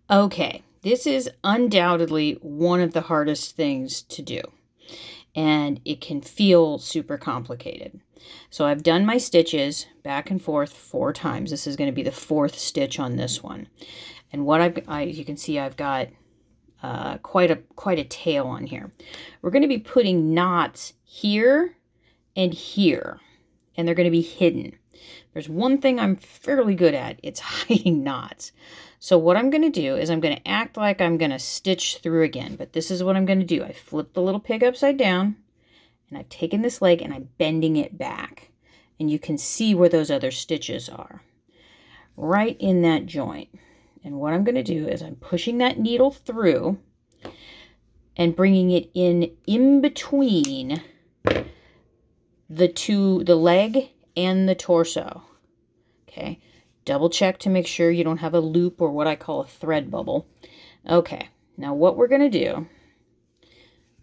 Okay, this is undoubtedly one of the hardest things to do, and it can feel super complicated. So I've done my stitches back and forth 4 times. This is going to be the 4th stitch on this one. And what you can see, I've got quite a tail on here. We're going to be putting knots here and here, and they're going to be hidden. There's one thing I'm fairly good at. It's hiding knots. So what I'm going to do is I'm going to act like I'm going to stitch through again. But this is what I'm going to do. I flip the little pig upside down. And I've taken this leg and I'm bending it back. And you can see where those other stitches are. Right in that joint. And what I'm going to do is I'm pushing that needle through and bringing it in between the leg and the torso. Okay, double check to make sure you don't have a loop or what I call a thread bubble. Okay, now what we're going to do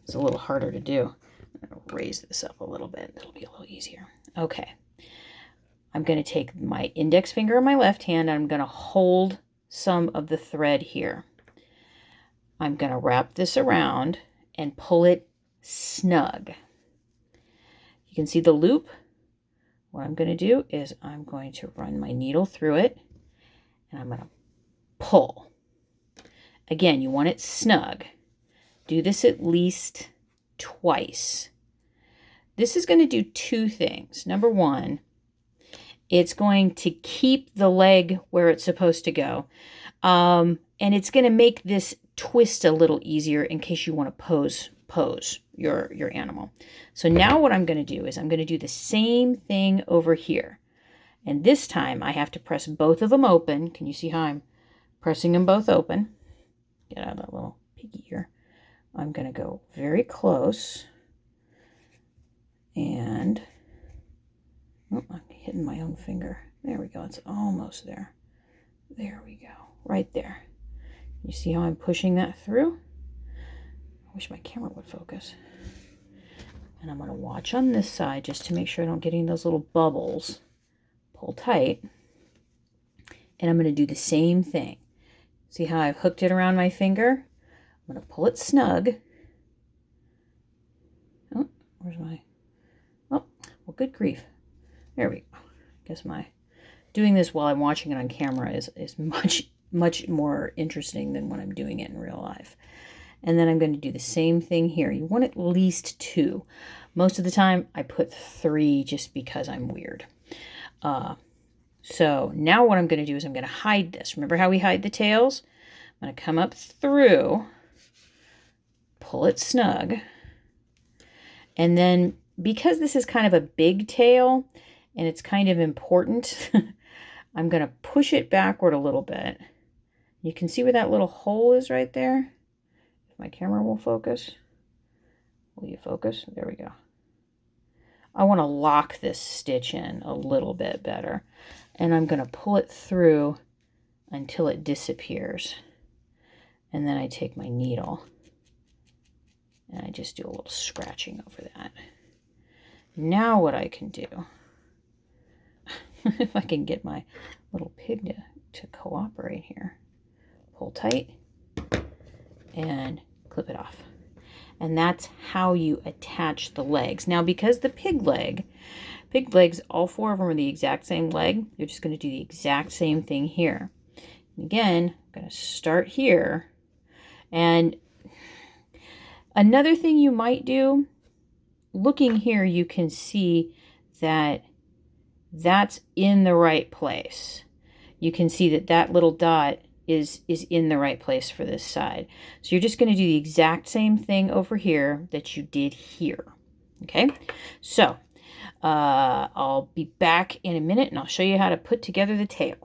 is a little harder to do. I'm going to raise this up a little bit. It'll be a little easier. Okay, I'm going to take my index finger on my left hand and I'm going to hold some of the thread here. I'm going to wrap this around and pull it snug. You can see the loop. What I'm going to do is I'm going to run my needle through it and I'm going to pull. Again, you want it snug. Do this at least twice. This is going to do 2 things. Number 1, it's going to keep the leg where it's supposed to go. And it's going to make this twist a little easier in case you want to pose your animal. So now what I'm going to do is I'm going to do the same thing over here. And this time I have to press both of them open. Can you see how I'm pressing them both open? Get out of that little piggy here. I'm going to go very close. And oh, I'm hitting my own finger. There we go. It's almost there. There we go. Right there. You see how I'm pushing that through? I wish my camera would focus. And I'm going to watch on this side just to make sure I don't get any of those little bubbles. Pull tight. And I'm going to do the same thing. See how I've hooked it around my finger? I'm going to pull it snug. Oh, where's my... Oh, well, good grief. There we go. I guess my... Doing this while I'm watching it on camera is much more interesting than when I'm doing it in real life. And then I'm going to do the same thing here. You want at least 2. Most of the time, I put 3 just because I'm weird. So now what I'm going to do is I'm going to hide this. Remember how we hide the tails? I'm going to come up through, pull it snug, and then because this is kind of a big tail and it's kind of important, I'm going to push it backward a little bit. You can see where that little hole is right there. If my camera will focus. Will you focus? There we go. I want to lock this stitch in a little bit better. And I'm going to pull it through until it disappears. And then I take my needle and I just do a little scratching over that. Now what I can do, if I can get my little pig to cooperate here, pull tight and clip it off. And that's how you attach the legs. Now, because the pig legs, all 4 of them are the exact same leg, you're just going to do the exact same thing here. And again, I'm going to start here. And another thing you might do, looking here, you can see that that's in the right place. You can see that that little dot is in the right place for this side. So you're just going to do the exact same thing over here that you did here. Okay, so I'll be back in a minute and I'll show you how to put together the tail.